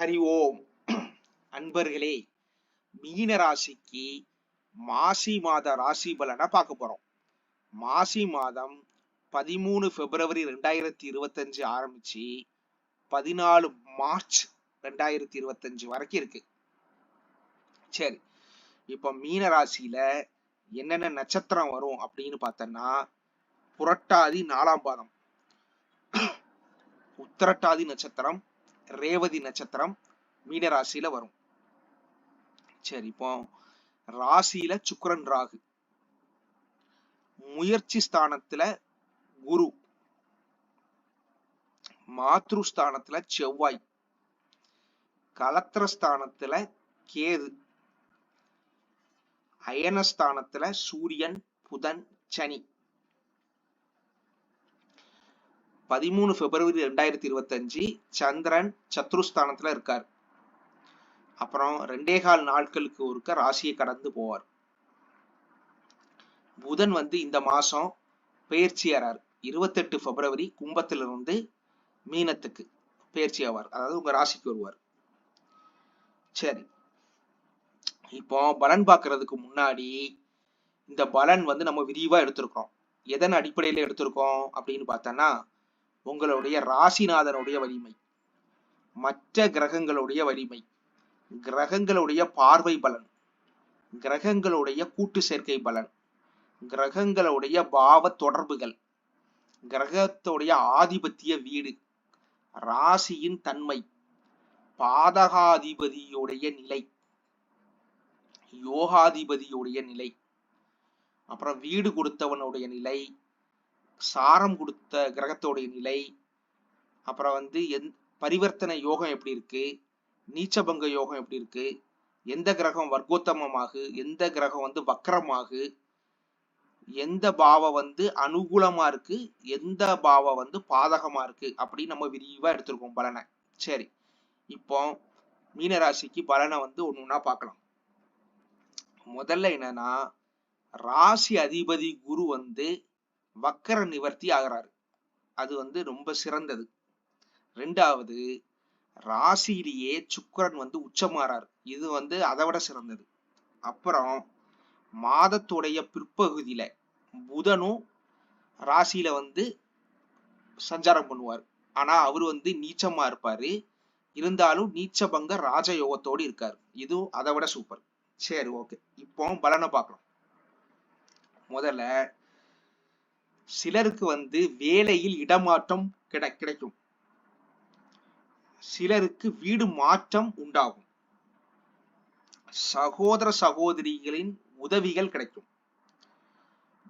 ஹரி ஓம். அன்பர்களே, மீன ராசிக்கு மாசி மாத ராசி பலனை பார்க்க போறோம். மாசி மாதம் 13 பிப்ரவரி 2025 ஆரம்பிச்சு 14 மார்ச் 2025 வரைக்கும் இருக்கு. சரி, இப்ப மீன ராசியில என்னென்ன நட்சத்திரம் வரும் அப்படின்னு பார்த்தோம்னா, புரட்டாதி 4ஆம் பாதம், உத்திரட்டாதி நட்சத்திரம், ரேவதி நட்சத்திரம் மீன ராசியில வரும். சரி, இப்போ ராசியில சுக்கிரன் ராகு, முயற்சி ஸ்தானத்துல குரு, மாத்ருஸ்தானத்துல செவ்வாய், கலத்திரஸ்தானத்துல கேது, அயனஸ்தானத்துல சூரியன், புதன், சனி. 13 பிப்ரவரி 2025 சந்திரன் சத்ருஸ்தானத்துல இருக்கார். அப்புறம் 2.25 நாட்களுக்கு ஒருக்க ராசியை கடந்து போவார். புதன் இந்த மாசம் பெயர்ச்சியாரார். 28 பிப்ரவரி கும்பத்திலிருந்து மீனத்துக்கு பெயர்ச்சி ஆவார், அதாவது உங்க ராசிக்கு வருவார். சரி, இப்போ பலன் பார்க்கறதுக்கு முன்னாடி இந்த பலன் நம்ம விரிவா எடுத்திருக்கோம். எதன் அடிப்படையில எடுத்திருக்கோம் அப்படின்னு பார்த்தோம்னா, உங்களுடைய ராசிநாதனுடைய வலிமை, மற்ற கிரகங்களுடைய வலிமை, கிரகங்களுடைய பார்வை பலன், கிரகங்களுடைய கூட்டு சேர்க்கை பலன், கிரகங்களுடைய பாவ தொடர்புகள், கிரகத்துடைய ஆதிபத்திய வீடு, ராசியின் தன்மை, பாதகாதிபதியுடைய நிலை, யோகாதிபதியுடைய நிலை, அப்புறம் வீடு கொடுத்தவனுடைய நிலை, சாரம் கொடுத்த கிரகத்தோடைய நிலை, அப்புறம் பரிவர்த்தனை யோகம் எப்படி இருக்கு, நீச்சபங்க யோகம் எப்படி இருக்கு, எந்த கிரகம் வர்க்கோத்தமமாகு, எந்த கிரகம் வக்கரமாகு, எந்த பாவம் அனுகூலமா இருக்கு, எந்த பாவம் பாதகமா இருக்கு அப்படின்னு நம்ம விரிவா எடுத்திருக்கோம் பலனை. சரி, இப்போ மீனராசிக்கு பலனை ஒண்ணு பார்க்கலாம். முதல்ல என்னன்னா, ராசி அதிபதி குரு வக்கர நிவர்த்தி ஆகிறாரு. அது ரொம்ப சிறந்தது. ரெண்டாவது, ராசியிலேயே சுக்கிரன் உச்சமாறாரு. இது அதை விட சிறந்தது. அப்புறம் மாதத்துடைய பிற்பகுதியில புதனும் ராசியில சஞ்சாரம் பண்ணுவார். ஆனா அவரு நீச்சமா இருப்பாரு. இருந்தாலும் நீச்சபங்க ராஜயோகத்தோடு இருக்காரு. இதுவும் அதை விட சூப்பர். சரி, ஓகே, இப்போ பலனை பார்க்கலாம். முதல்ல சிலருக்கு வேலையில் இடமாற்றம் கிடைக்கும். சிலருக்கு வீடு மாற்றம் உண்டாகும். சகோதர சகோதரிகளின் உதவிகள் கிடைக்கும்.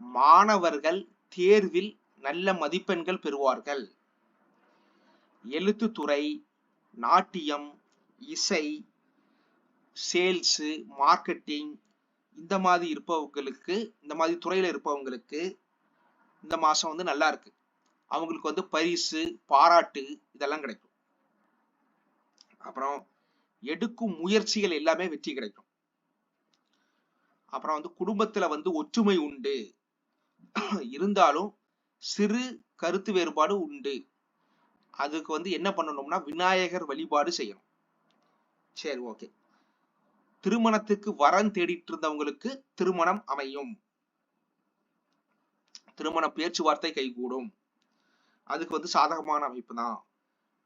மாணவர்கள் தேர்வில் நல்ல மதிப்பெண்கள் பெறுவார்கள். எழுத்துத்துறை, நாட்டியம், இசை, சேல்ஸ், மார்க்கெட்டிங் இந்த மாதிரி இருப்பவங்களுக்கு, இந்த மாதிரி துறையில இருப்பவங்களுக்கு இந்த மாசம் நல்லா இருக்கு. அவங்களுக்கு பரிசு, பாராட்டு இதெல்லாம் கிடைக்கும். அப்புறம் எடுக்கும் முயற்சிகள் எல்லாமே வெற்றி கிடைக்கும். அப்புறம் குடும்பத்துல ஒற்றுமை உண்டு. இருந்தாலும் சிறு கருத்து வேறுபாடு உண்டு. அதுக்கு என்ன பண்ணணும்னா, விநாயகர் வழிபாடு செய்யணும். சரி, ஓகே. திருமணத்துக்கு வரன் தேடிட்டு இருந்தவங்களுக்கு திருமணம் அமையும். திருமண பேச்சுவார்த்தை கைகூடும். அதுக்கு சாதகமான அமைப்பு தான்.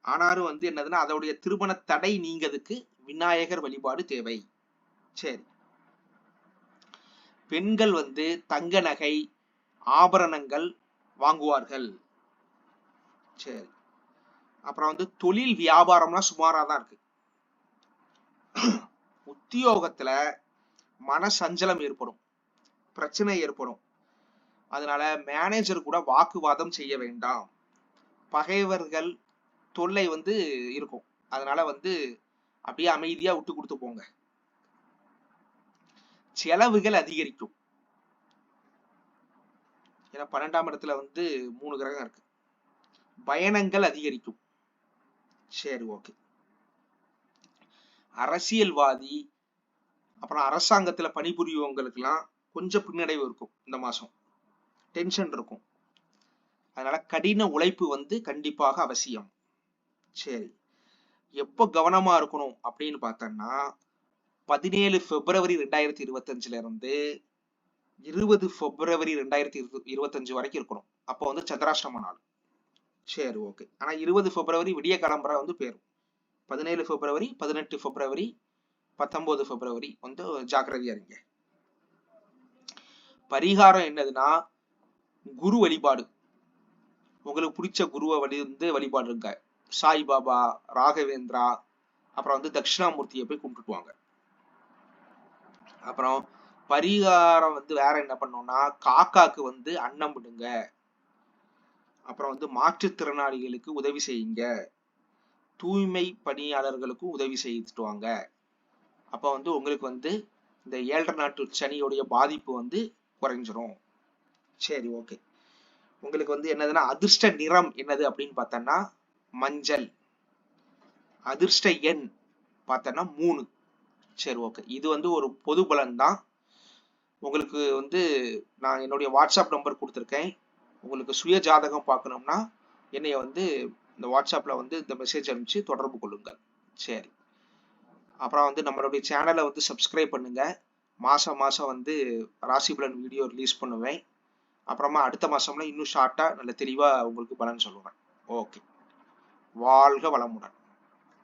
ஆனாலும் என்னதுன்னா, அதோடைய திருமண தடை நீங்கிறதுக்கு விநாயகர் வழிபாடு தேவை. சரி, பெண்கள் தங்க நகை, ஆபரணங்கள் வாங்குவார்கள். சரி, அப்புறம் தொழில் வியாபாரம்லாம் சுமாரா தான் இருக்கு. உத்தியோகத்துல மன சஞ்சலம் ஏற்படும், பிரச்சனை ஏற்படும். அதனால மேனேஜர் கூட வாக்குவாதம் செய்ய வேண்டாம். பகைவர்கள் தொல்லை இருக்கும். அதனால அப்படியே அமைதியா விட்டு கொடுத்து போங்க. செலவுகள் அதிகரிக்கும். ஏன்னா 12ஆம் இடத்துல 3 கிரகம் இருக்கு. பயணங்கள் அதிகரிக்கும். சரி, ஓகே. அரசியல்வாதி, அப்புறம் அரசாங்கத்துல பணிபுரியவங்களுக்கு எல்லாம் கொஞ்சம் பின்னடைவு இருக்கும். இந்த மாசம் டென்ஷன் இருக்கும். அதனால கடின உழைப்பு கண்டிப்பாக அவசியம். சரி, எப்போ கவனமா இருக்கணும் அப்படின்னு பார்த்தோம்னா 17 பிப்ரவரி 2025 இருந்து 20 பிப்ரவரி 2025 வரைக்கும் இருக்கணும். அப்போ வந்து சந்திராஷ்டம நாள். சரி, ஓகே. ஆனா 20 பிப்ரவரி விடிய கிளம்புற வந்து போயிரும். 17 பிப்ரவரி, 18 பிப்ரவரி, 19 பிப்ரவரி வந்து ஜாக்கிரதையா இருங்க. பரிகாரம் என்னதுன்னா குரு வழிபாடு. உங்களுக்கு பிடிச்ச குருவை வழிபாடுங்க. சாய்பாபா, ராகவேந்திரா, அப்புறம் வந்து தட்சிணாமூர்த்தியை போய் கும்பிட்டுட்டு வாங்க. அப்புறம் பரிகாரம் வந்து வேற என்ன பண்ணோம்னா காக்காக்கு வந்து அன்னம் விடுங்க. அப்புறம் வந்து மாற்றுத்திறனாளிகளுக்கு உதவி செய்யுங்க. தூய்மை பணியாளர்களுக்கும் உதவி செய்துட்டு வாங்க. அப்ப வந்து உங்களுக்கு வந்து இந்த 7.5 நாட்டு சனியுடைய பாதிப்பு வந்து குறைஞ்சிரும். சரி, ஓகே. உங்களுக்கு வந்து என்னதுன்னா அதிர்ஷ்ட நிறம் என்னது அப்படின்னு பார்த்தோம்னா மஞ்சள். அதிர்ஷ்ட எண் பார்த்தோம்னா 3. சரி, ஓகே. இது வந்து ஒரு பொது பலன் தான். உங்களுக்கு வந்து நான் என்னுடைய வாட்ஸ்அப் நம்பர் கொடுத்துருக்கேன். உங்களுக்கு சுய ஜாதகம் பார்க்கணும்னா என்னைய வந்து இந்த வாட்ஸ்அப்ல வந்து இந்த மெசேஜ் அனுப்பிச்சு தொடர்பு கொள்ளுங்கள். சரி. அப்புறம் வந்து நம்மளுடைய சேனலை வந்து சப்ஸ்கிரைப் பண்ணுங்க. மாசம் மாசம் வந்து ராசி பலன் வீடியோ ரிலீஸ் பண்ணுவேன். அப்புறமா அடுத்த மாசம்லாம் இன்னும் ஷார்ட்டா நல்ல தெளிவா உங்களுக்கு பலன் சொல்லுவேன். ஓகே. வாழ்க வளமுடன்.